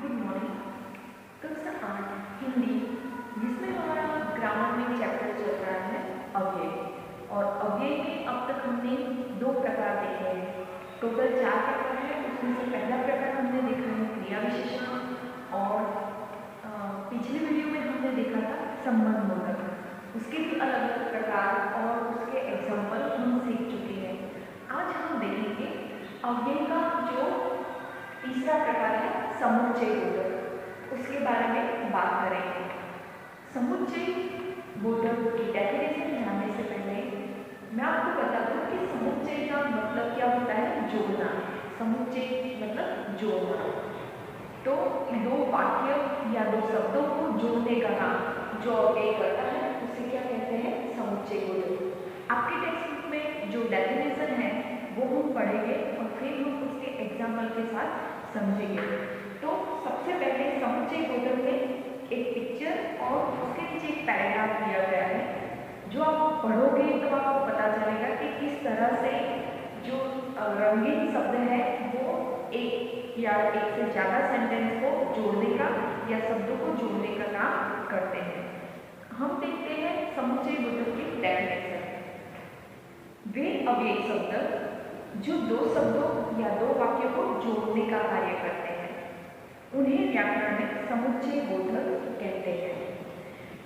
Good morning. कक्षा 8 हिंदी, जिसमें हमारा ग्रामर में चैप्टर चल रहा है अव्यय। और अव्यय में अब तक हमने दो प्रकार देखे हैं। टोटल 4 प्रकार है। उसमें से पहला प्रकार हमने देखा है क्रिया विशेषण, और पिछली वीडियो में हमने देखा था संबंधबोधक। उसके भी अलग अलग प्रकार और उसके एग्जाम्पल हम सीख चुके हैं। आज हम देखेंगे अव्यय का जो तीसरा प्रकार है समुच्चय बोधक, उसके बारे में बात करेंगे। समुच्चय बोधक की डेफिनेशन जानने से पहले मैं आपको बता दूं कि समुच्चय का मतलब क्या होता है। जोड़ना। समुच्चय मतलब जोड़ना। तो दो वाक्य या दो शब्दों को जोड़ने का काम जो अव्यय करता है उसे क्या कहते हैं, समुच्चय बोधक। आपके टेक्स्ट बुक में जो डेफिनेशन है वो हम पढ़ेंगे और फिर हम उसके एग्जाम्पल के साथ समझेंगे। तो सबसे पहले समुच्चय बोधक में एक पिक्चर और उसके नीचे एक पैराग्राफ दिया गया है। जो आप पढ़ोगे तो आपको पता चलेगा कि किस तरह से जो रंगीन शब्द है वो एक या एक से ज़्यादा सेंटेंस को जोड़ने का या शब्दों को जोड़ने का काम करते हैं। हम देखते हैं समुच्चय बोधक की डेफिनेशन। वे अव्ययी शब्द जो दो शब्दों या दो वाक्यों को जोड़ने का कार्य करते हैं उन्हें व्याकरण में समुच्चय बोधक कहते हैं।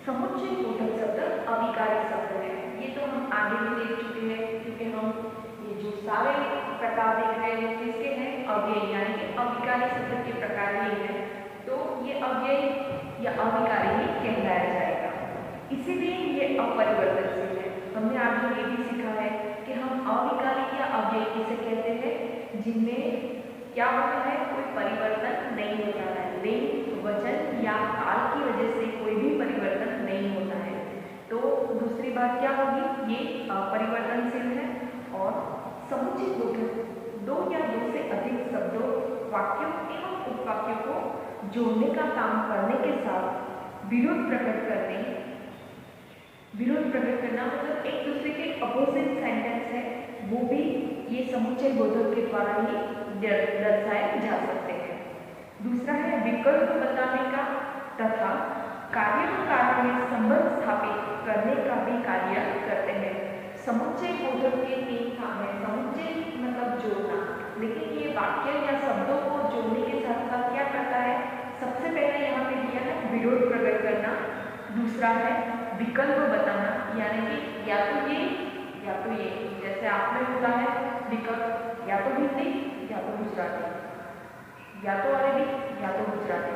समुच्चय बोधक शब्द अविकारी शब्द है। ये तो हम आगे भी देख चुके हैं, क्योंकि हम ये जो सारे प्रकार देख रहे हैं किसके हैं, अव्ययी यानी कि अविकारी शब्द के प्रकार ही है। तो ये अव्ययी या अविकारी ही कहलाया जाएगा। इसीलिए ये अपरिवर्तनशील है। हमने आगे ये भी सीखा है कि हम अविकारी या अव्ययी किसे कहते हैं, जिनमें क्या होता है, कोई परिवर्तन नहीं होता है। लिंग, वचन या काल की वजह से कोई भी परिवर्तन नहीं होता है। तो दूसरी बात क्या होगी, ये अपरिवर्तनशील है। और समुच्चय बोधक दो या दो से अधिक शब्दों, वाक्यों एवं उपवाक्यों को जोड़ने का काम करने के साथ विरोध प्रकट करना मतलब एक दूसरे के अपोजिट सेंटेंस है, वो भी ये समुच्चय बोधक के द्वारा ही दर्शाए जा सकते हैं। दूसरा है विकल्प बताने का तथा कार्य व कारण में संबंध स्थापित करने का भी कार्य करते हैं। समुच्चय बोधक के 3 काम है। समुच्चय मतलब जोड़ना, लेकिन ये वाक्य या शब्दों को जोड़ने के साथ साथ क्या करता है, सबसे पहले यहाँ पे दिया है विरोध प्रकट करना। दूसरा है विकल्प बताना, यानी कि या तो ये या तो ये, जैसे आप में होता है विकल्प या तो हिंदी या तो गुजराती, या तो अरबी या तो गुजराती।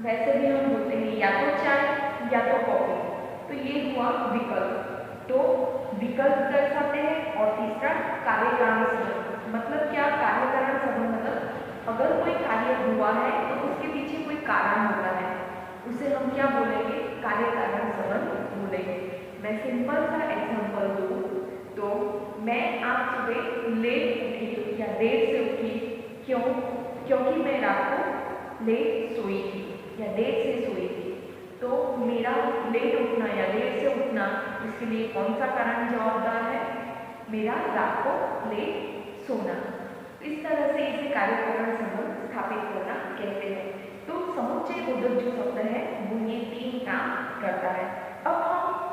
वैसे भी हम बोलते हैं या तो चाय या तो कॉफी। तो ये हुआ विकल्प। तो विकल्प दर्शाते हैं। और तीसरा कार्य कारण संबंध, मतलब क्या, कार्य कारण संबंध मतलब अगर कोई कार्य हुआ है तो उसके पीछे कोई कारण होता है, उसे हम क्या बोलेंगे, कार्य कारण संबंध बोलेंगे। मैं सिंपल सा एग्जांपल दूं तो मैं आज सुबह लेट उठी या देर से उठी, क्योंकि मैं रात को लेट सोई थी या देर से सोई थी। तो मेरा लेट उठना या देर से उठना, इसके लिए कौन सा कारण जवाबदार है, मेरा रात को लेट सोना। इस तरह से इसे कार्य कारण संबंध स्थापित करना कहते हैं। तो समुच्चय बोधक जो शब्द है वो ये 3 काम करता है। अब हम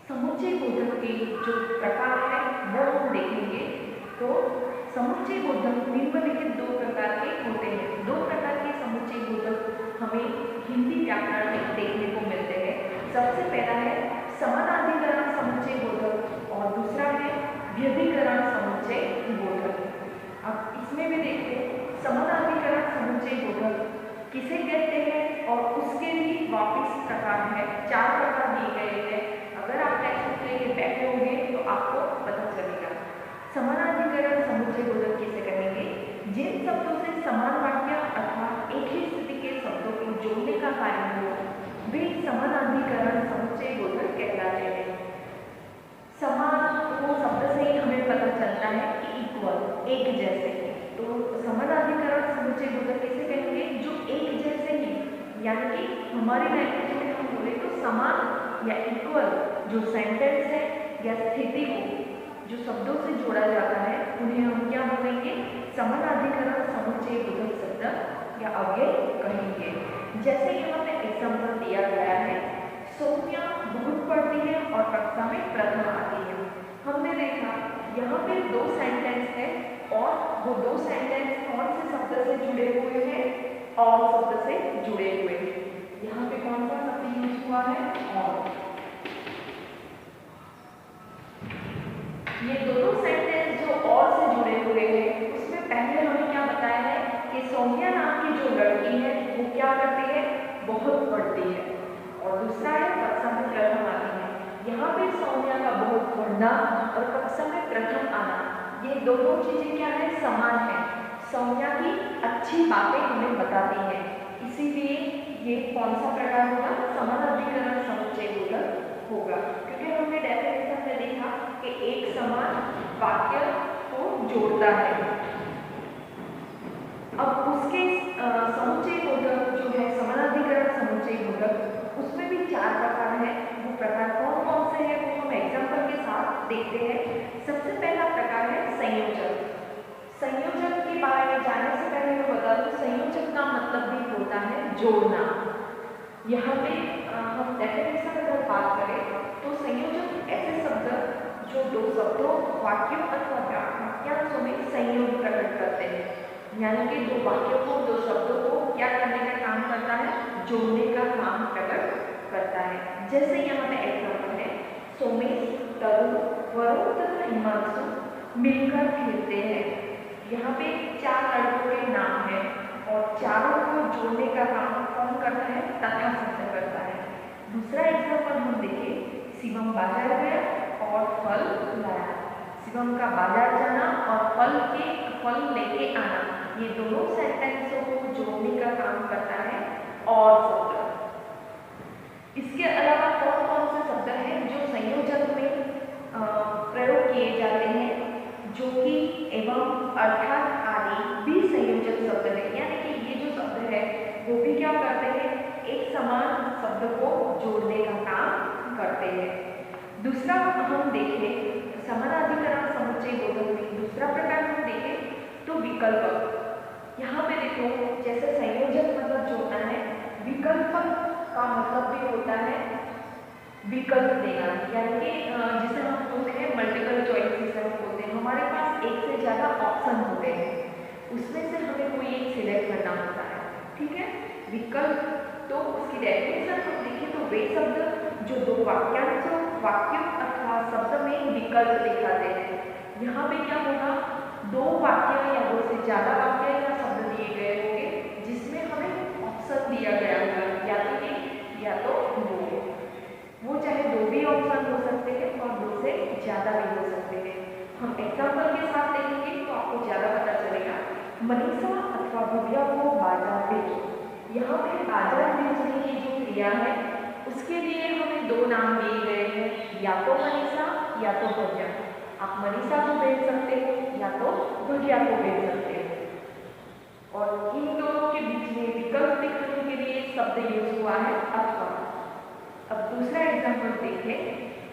समुच्चय बोधक के जो प्रकार है वो हम देखेंगे। तो समुच्चय बोधक निम्नलिखित 2 प्रकार के होते हैं। 2 प्रकार के समुच्चय बोधक हमें हिंदी व्याकरण में देखने को मिलते हैं। सबसे पहला है समानाधिकरण समुच्चय बोधक और दूसरा है व्यधिकरण समुच्चय बोधक। अब इसमें भी देखते हैं समानाधिकरण समुच्चय बोधक किसे कहते हैं और उसके भी वापिस प्रकार है। 4 प्रकार दिए गए हैं। अगर आप टेक्स्ट बुक लेके बैठे होंगे तो आपको पता चलेगा। समानाधिकरण समुच्चय बोधक किसे कहेंगे, जिन शब्दों से समान वाक्य अथवा एक ही स्थिति के शब्दों को जोड़ने का कार्य हो, वे समानाधिकरण समुच्चय बोधक कहलाते हैं। समान को शब्द से ही हमें पता चलता है कि इक्वल, एक जैसे। तो समानाधिकरण समुच्चय बोधक किसे कहेंगे, जो एक जैसे ही, यानी कि हमारी लैंग्वेज में हम बोले तो समान या इक्वल जो सेंटेंस है या स्थिति को जो शब्दों से जोड़ा जाता है उन्हें हम क्या बोलेंगे, समानाधिकरण समुच्चय समुच्चय बोधक शब्द या अव्यय कहेंगे। जैसे यहाँ पे एग्जाम्पल दिया गया है, सौम्या बहुत पढ़ती है और कक्षा में प्रथम आती है। हमने देखा यहाँ पे दो सेंटेंस है और वो दो सेंटेंस कौन से शब्द से जुड़े हुए हैं? और शब्द से जुड़े हुए हैं। यहाँ पे कौन सा शब्द यूज हुआ है? और। ये दोनों सेंटेंस जो और से जुड़े हुए हैं, उसमें पहले हमें क्या बताया है कि सौम्या नाम की जो लड़की है वो क्या करती है? बहुत पढ़ती है। और दूसरा है कक्षा में प्रथम आती है। यहाँ पे सौम्या का बहुत पढ़ना और कक्षा में प्रथम आना, ये दोनों चीजें क्या है? समान है। सौम्या की अच्छी बातें हमें बताती हैं, इसीलिए ये कौन सा प्रकार होगा? समानाधिकरण समुच्चय बोधक होगा। क्योंकि हमने डेफिनेशन में देखा कि एक समान वाक्य को जोड़ता है। अब उसके समुच्चय बोधक जो है समानाधिकरण समुच्चय बोधक, उसमें भी 4 प्रकार है। वो प्रकार कौन कौन से हैं वो हम एग्जाम्पल के साथ देखते हैं। सबसे पहला प्रकार है संयोजक। संयोजक के बारे में जानने से पहले मैं बता दूं, संयोजक का मतलब भी होता है जोड़ना। यहाँ पे हम डेफिनेशन अगर बात करें तो संयोजक ऐसे शब्द जो दो शब्दों, वाक्यों अथवा वाक्यांशों में संयोग प्रकट करते हैं, यानी कि दो वाक्यों को, दो शब्दों को क्या करने का काम करता है? जोड़ने का काम प्रकट करता है। जैसे यहाँ पे एग्जाम्पल है, सोमेश, तरुण, वरुण तथा हिमांशु मिलकर खेलते हैं। यहाँ पे 4 लड़कों के नाम है और चारों को जोड़ने का काम कौन करता है? तथा शब्द करता है। दूसरा एग्जाम्पल हम देखें, शिवम बाजार गया और फल लाया। शिवम का बाजार जाना और फल लेके आना, ये दोनों सेंटेंसों को जोड़ने का काम करता है और शब्द। इसके अलावा कौन कौन से शब्द हैं जो संयोजक में प्रयोग किए जाते हैं? जो कि एवं, अर्थात आदि भी संयोजक शब्द है, यानी कि ये जो शब्द है वो भी क्या करते हैं? एक समान शब्द को जोड़ने का काम करते हैं। दूसरा हम देखें समानाधिकरण समुच्चय बोधक में दूसरा प्रकार हम देखें तो विकल्प। यहाँ पे देखो, जैसे संयोजक मतलब जोड़ना है, विकल्प का मतलब भी होता है विकल्प देना, यानी कि जिसे हम बोलते हैं मल्टीपल चॉइस सिस्टम बोलते हैं। हमारे पास एक से ज़्यादा ऑप्शन होते हैं, उसमें से हमें कोई एक सिलेक्ट करना होता है, ठीक है। विकल्प तो उसकी डेफिनेशन हम देखें तो वे शब्द जो दो वाक्यों अथवा शब्द में विकल्प दिखाते हैं। यहाँ पे क्या होगा? दो वाक्य या दो से ज़्यादा वाक्य या शब्द दिए गए होंगे जिसमें हमें ऑप्शन दिया गया होगा, या तो एक या तो दो। वो चाहे दो भी ऑप्शन हो सकते हैं और दो से ज़्यादा भी हो सकते हैं। हम एग्जाम्पल के साथ देखेंगे तो आपको ज़्यादा पता चलेगा। मनीषा अथवा भव्या को बाजार भेजो। यहाँ पे बाजार भेजने की जो क्रिया है उसके लिए हमें दो नाम दिए गए हैं, या तो मनीषा या तो भव्या। आप मनीषा को भेज सकते हो या तो भव्या को भेज सकते हो। और इन दोनों के बीच में विकल्प दिखाने के लिए शब्द यूज हुआ है अथवा। अब दूसरा एग्जाम्पल देखें,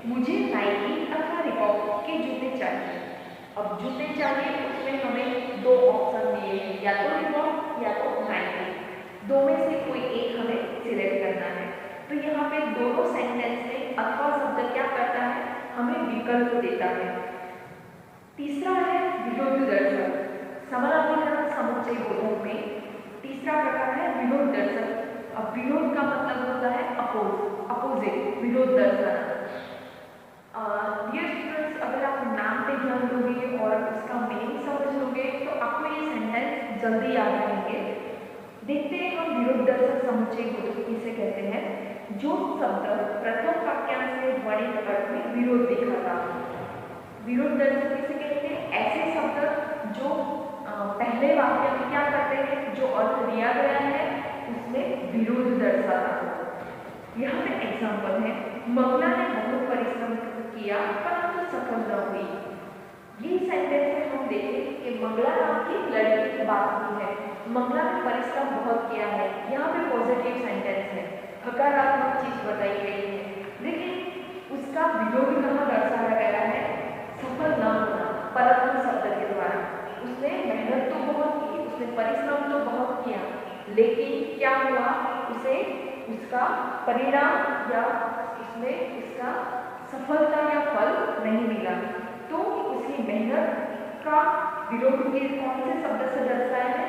मुझे नाइकी अथवा रिबॉक के जूते चाहिए। अब जूते चाहिए, उसमें हमें दो ऑप्शन दिए हैं, या तो रिबॉक या तो नाइकी। दो में से कोई एक हमें सिलेक्ट करना है। तो यहाँ पे दोनों सेंटेंस में अथवा शब्द क्या करता है? हमें विकल्प देता है। तीसरा है विरोध दर्शक। समानाधिकरण समुच्चय बोधक में तीसरा प्रकार है विरोध दर्शक। अब विरोध का मतलब होता है अपोजिट, विरोध दर्शक। डियर स्टूडेंट्स, अगर आप नाम पे ध्यान दोगे और उसका मीनिंग समझ लोगे तो आपको ये सेंटेंस जल्दी याद रहेंगे। देखते हैं हम विरोध दर्शक समुच्चय बोधक किसे कहते हैं? जो शब्द प्रथम वाक्यांश में वर्णित अर्थ में विरोध दिखाता। विरोध दर्शक किसे कहते हैं? ऐसे शब्द जो पहले वाक्य में क्या करते हैं, जो अर्थ दिया गया है उसमें विरोध दर्शाता। यहाँ पे एग्जाम्पल है, मंगला ने बहुत परिश्रम किया परंतु सफल न हुई। ये सेंटेंस में हम देखें कि मंगला नाम की लड़की की बात हुई है। मंगला ने परिश्रम बहुत किया है, यहाँ पे पॉजिटिव सेंटेंस है, सकारात्मक चीज बताई गई है। लेकिन उसका विरोध कहाँ दर्शाया गया है? सफल न होना, परंतु शब्द के द्वारा। उसने मेहनत तो बहुत की, उसने परिश्रम लेकिन क्या हुआ, उसे उसका परिणाम या उसमें उसका सफलता या फल नहीं मिला। तो उसकी मेहनत का विरोध के कौन से शब्द से दर्शाया है?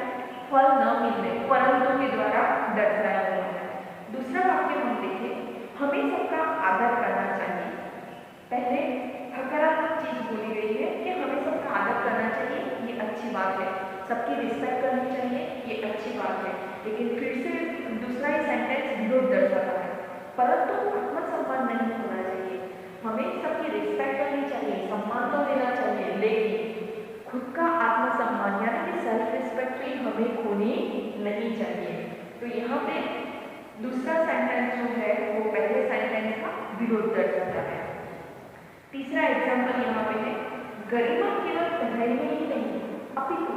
फल न मिलने, परंतु के द्वारा दर्शाया हुआ है। दूसरा वाक्य हम देखें, हमें सबका आदर करना चाहिए। पहले हकारात्मक चीज बोली गई है कि हमें सबका आदर करना चाहिए, ये अच्छी बात है। सबकी रिस्पेक्ट करनी चाहिए, ये अच्छी बात है। लेकिन फिर से दूसरा ही सेंटेंस विरोध दर्शाता है, परंतु आत्मसम्मान नहीं होना चाहिए। हमें सबकी रिस्पेक्ट करनी चाहिए, सम्मान तो देना चाहिए, लेकिन खुद का आत्मसम्मान यानी कि सेल्फ रिस्पेक्ट भी हमें खोनी नहीं चाहिए। तो यहाँ पे दूसरा सेंटेंस जो है वो पहले सेंटेंस का विरोध दर्शाता है। तीसरा एग्जाम्पल यहाँ पे है, गरिमा केवल पढ़ाई में ही नहीं अपितु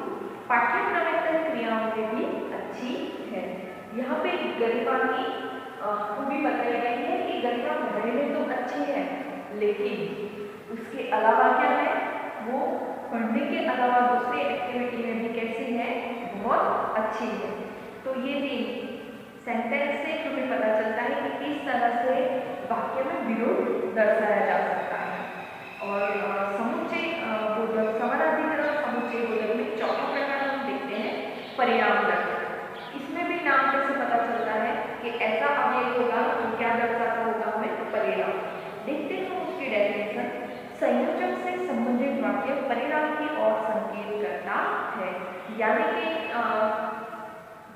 पाठ्यक्रमेतर क्रियाओं में भी अच्छी है। यहाँ पे गरिमा की खूबी बताई गई है कि गरिमा पढ़ाई में तो अच्छी है, लेकिन उसके अलावा क्या है, वो पढ़ने के अलावा दूसरी एक्टिविटी में भी कैसी है, बहुत अच्छी है। तो ये भी सेंटेंस से हमें पता चलता है कि किस तरह से वाक्य में विरोध दर्शाया जा सकता है। और समुच्चय बोधक, समानाधिकरण समुच्चय बोधक में चौथा प्रकार हम देखते हैं परिणाम दर्शक। इसमें भी नाम से पता चलता है कि ऐसा अवयव होगा तो क्या दर्शाता होगा, हमें परिणाम। देखते हैं उसकी डेफिनेशन, संयोजक से संबंधित वाक्य परिणाम की ओर संकेत करता है। यानी कि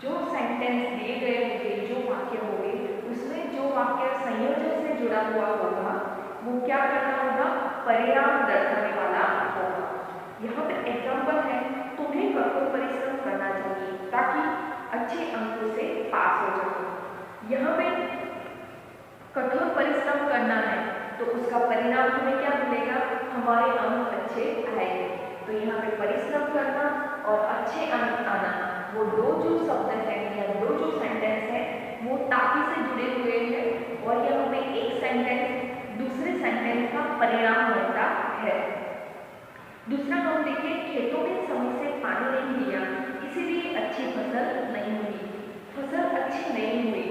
जो सेंटेंस दिए गए होंगे, जो वाक्य होंगे, उसमें जो वाक्य संयोजक से जुड़ा हुआ होगा वो क्या करना होगा, परिणाम दर्शाने वाला होगा। यहाँ पर एग्जाम्पल है, तुम्हें कठोर परिश्रम करना चाहिए ताकि अच्छे अंकों से पास हो जाओ। यहाँ पे कठोर परिश्रम करना है तो उसका परिणाम हमें क्या मिलेगा, हमारे अंक अच्छे आएंगे। तो यहाँ पे परिश्रम करना और अच्छे अंक आना, वो दो जो शब्द हैं या दो जो सेंटेंस है वो ताकि से जुड़े हुए हैं, और यहाँ पे एक सेंटेंस दूसरे सेंटेंस का परिणाम होता है। दूसरा हम देखिए, खेतों में समय से पानी नहीं दिया इसीलिए अच्छी फसल नहीं हुई। फसल अच्छी नहीं हुई,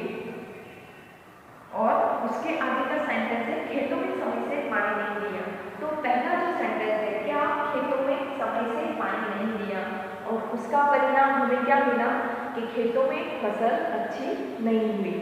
और उसके आगे का सेंटेंस है खेतों में समय से पानी नहीं दिया। तो पहला जो सेंटेंस है, क्या खेतों में समय से पानी नहीं दिया, और उसका परिणाम हमें क्या मिला कि खेतों में फसल अच्छी नहीं हुई।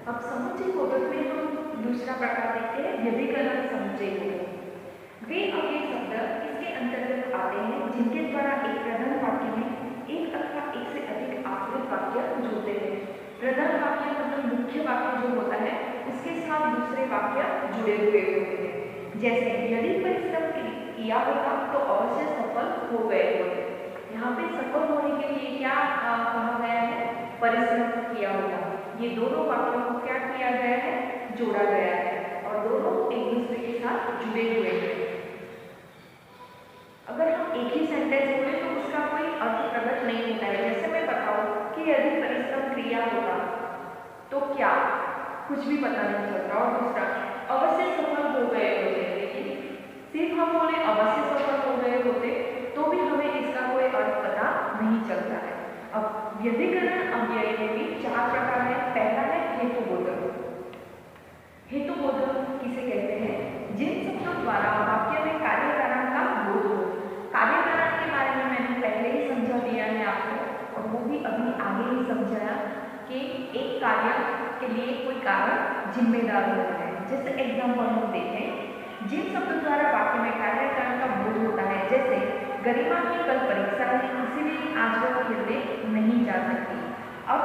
अब समुच्चय बोधक में हम दूसरा प्रकार देखते हैं व्यधिकरण समुच्चय बोधक। वे अवयव शब्द इसके अंतर्गत आते हैं जिनके द्वारा एक प्रधान वाक्य में एक अथवा एक से अधिक आश्रित वाक्य जुड़ते हैं। प्रधान वाक्य मतलब मुख्य वाक्य जो होता है उसके साथ दूसरे वाक्य जुड़े हुए होते हैं। जैसे यदि परिश्रम किया होता तो अवश्य सफल हो गए होते। यहाँ पे सफल होने के लिए क्या कहा गया है, परिश्रम किया होगा। ये दोनों वाक्यों को क्या किया गया है, जोड़ा गया है, और दोनों एक दूसरे के साथ जुड़े हुए हैं। अगर हम एक ही सेंटेंस बोले तो उसका कोई अर्थ प्रकट नहीं होता है। जैसे मैं बताऊं कि यदि परिश्रम क्रिया होता तो क्या, कुछ भी पता नहीं चलता। और दूसरा अवश्य सफल हो गए होते, लेकिन सिर्फ हम बोले अवश्य सफल हो गए होते तो भी हमें इसका कोई अर्थ पता नहीं चलता है। अब व्यधिकरण अव्यय में भी चार प्रकार है। पहला है हेतुबोधक। हेतुबोधक किसे कहते हैं, जिन शब्दों द्वारा वाक्य में कार्य कारण का बोध हो। कार्य कारण के बारे में मैंने पहले ही समझा दिया है आपको, और वो भी अभी आगे ही समझाया कि एक कार्य के लिए कोई कारण जिम्मेदार होता है। जैसे एग्जाम्पल हम देखें, जिन शब्दों द्वारा वाक्य में कार्य कारण का बोध होता है, जैसे गरिमा की कल परीक्षा है इसीलिए आज वह खेलने नहीं जा सकती। अब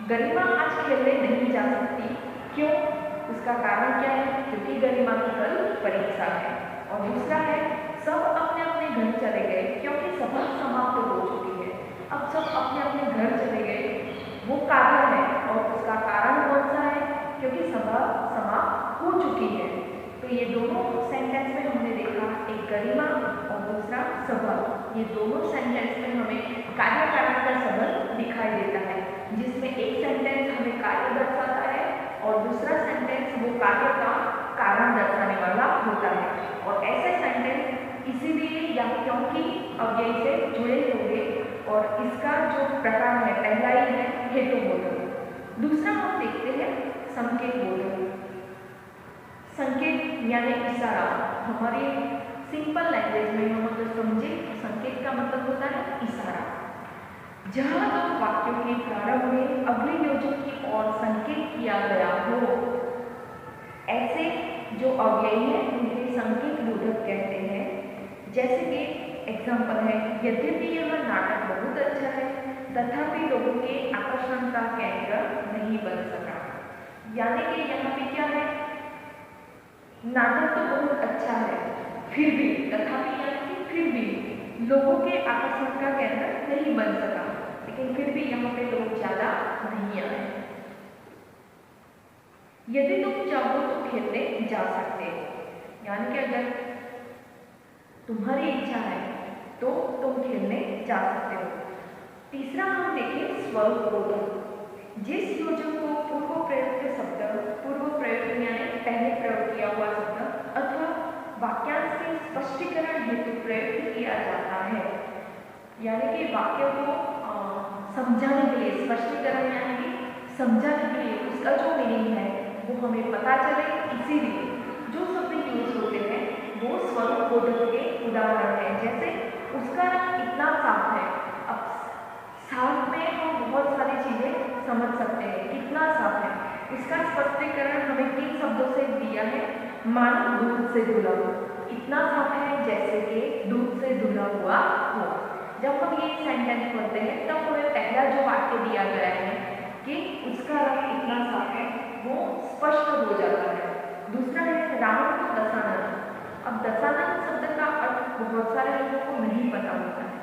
गरिमा आज खेलने नहीं जा सकती, क्यों, उसका कारण क्या है, क्योंकि गरिमा की कल परीक्षा है। और दूसरा है सब अपने अपने घर चले गए क्योंकि सभा समाप्त हो चुकी है। अब सब अपने अपने घर चले गए, वो कार्य है, और उसका कारण कौन सा है, क्योंकि सभा समाप्त हो चुकी है। तो ये दोनों सेंटेंस में हमने देखा, एक गरिमा और दूसरा सभा, ये दोनों सेंटेंस में हमें कार्य कारण का संबंध दिखाई देता है, जिसमें एक सेंटेंस हमें कार्य दर्शाता है और दूसरा सेंटेंस वो कार्य का कारण दर्शाने वाला होता है। और ऐसे सेंटेंस इसीलिए या क्योंकि अव्यय से जुड़े होंगे, और इसका जो प्रकार है पहला ही है हेतुबोधक। दूसरा हम देखते हैं संकेत बोधक। संकेत यानी इशारा। हमारी सिंपल लैंग्वेज में हम अगर समझे तो संकेत का मतलब होता है इशारा। जहाँ दो वाक्यों के प्रारंभ में अगले योजक की ओर संकेत किया गया हो, ऐसे जो अव्ययी है उन्हें संकेत बोधक कहते हैं। जैसे कि एग्जाम्पल है, यद्यपि यह नाटक बहुत अच्छा है तथापि लोगों के आकर्षण का केंद्र नहीं बन सका। यानी कि यहाँ पे क्या है, नाटक तो बहुत अच्छा है फिर भी, तथापि यानी कि फिर भी लोगों के आकर्षण का केंद्र नहीं बन सका, लेकिन फिर भी यहाँ पे लोग ज्यादा नहीं आए। यदि तुम चाहो तो खेलने जा सकते हो, यानी कि अगर तुम्हारी इच्छा है तो तुम खेलने जा सकते हो। तीसरा हम देखें स्वरूप बोधक। जिस योजक को पूर्व प्रयुक्त शब्द, पूर्व प्रयुक्त यानी पहले प्रयोग किया हुआ शब्द अथवा वाक्यांश के स्पष्टीकरण हेतु प्रयुक्त किया जाता है, यानी कि वाक्य को समझाने के लिए, स्पष्टीकरण यानी कि समझाने के लिए उसका जो मीनिंग है वो हमें पता चले, इसीलिए जो शब्द यूज होते हैं वो स्वरूप बोधक के उदाहरण हैं। जैसे उसका रंग इतना साफ है, अब साफ में हम बहुत सारी चीजें समझ सकते हैं, कितना साफ है। इसका स्पष्टीकरण हमें 3 शब्दों से दिया है, मानो दूध से धुला हो। इतना साफ है जैसे कि दूध से धुला हुआ हो। जब हम ये सेंटेंस पढ़ते हैं तब हमें पहला जो वाक्य दिया गया है कि उसका रंग इतना साफ है वो स्पष्ट हो जाता है। दूसरा है रावण को दशानन। अब दशानन शब्द का अर्थ बहुत सारे लोगों को नहीं पता होता है।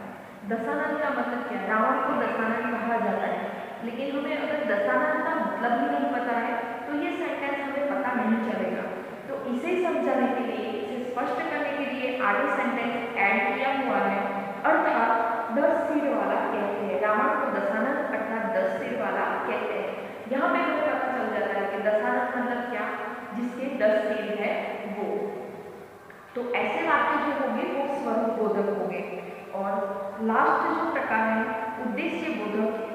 दशानन का मतलब क्या है? रावण को दशानन कहा जाता है, लेकिन हमें अगर दशानन का मतलब ही नहीं पता है तो ये सेंटेंस हमें पता नहीं चलेगा। तो इसे समझाने के लिए, इसे स्पष्ट करने के लिए आगे सेंटेंस ऐड किया हुआ है, अर्थात 10 सिर वाला कहते हैं। रावण को दशानन अर्थात 10 सिर वाला कहते हैं। यहाँ पे हमें पता चल जाता है कि दशानन मतलब क्या, जिसके 10 सिर है वो। तो ऐसे वाक्य जो होंगे वो स्वरूप बोधक होंगे। और लास्ट जो प्रकार है उद्देश्य बोधक,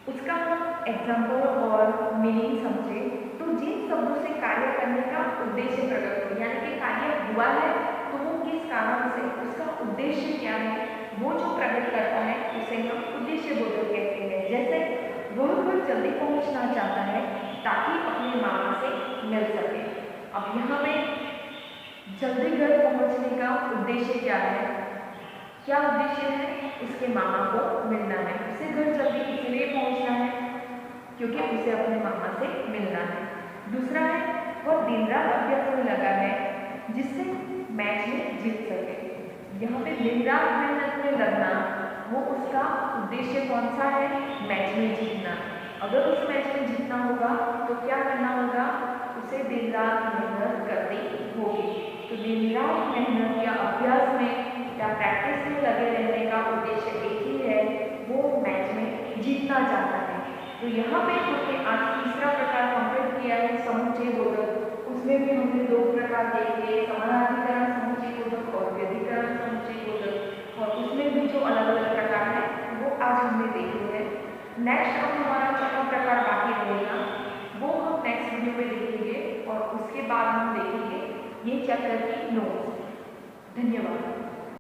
उसका हम एग्जाम्पल और मीनिंग समझे तो जिन शब्दों से कार्य करने का उद्देश्य प्रकट हो, यानी कि कार्य हुआ है तो वो किस कारण से, उसका उद्देश्य क्या है, वो जो प्रकट करता है उसे हम उद्देश्य बोधक कहते हैं। जैसे वह बहुत जल्दी पहुंचना चाहता है ताकि अपने मामा से मिल सके। अब यहाँ पे जल्दी घर पहुंचने का उद्देश्य क्या है, क्या उद्देश्य है, उसके मामा को मिलना है। उसे घर जल्दी इसलिए पहुंचना है क्योंकि उसे अपने मामा से मिलना है। दूसरा है वह दिन रात अभ्यास में लगा है जिससे मैच में जीत सके। यहाँ पे दिन रात मेहनत में लगना, वो उसका उद्देश्य कौन सा है, मैच में जीतना। अगर उस मैच में जीतना होगा तो क्या करना होगा, उसे दिन रात मेहनत करनी होगी। तो दिन रात मेहनत या अभ्यास में या प्रैक्टिस में लगे रहने का उद्देश्य एक ही है, वो मैच में जीतना चाहता है। तो यहाँ पे हमने आज तीसरा प्रकार कंप्लीट किया है समुच्चय बोधक। उसमें भी हमने 2 प्रकार देखे, समानाधिकरण समुच्चय बोधक और व्यधिकरण समुच्चय बोधक, और उसमें भी जो अलग अलग प्रकार है वो आज हमने देखे हैं। नेक्स्ट अब हमारा चौथा प्रकार बाकी रहेगा, वो हम नेक्स्ट वीडियो में देखेंगे और उसके बाद हम देखेंगे ये चैप्टर की नोट्स। धन्यवाद।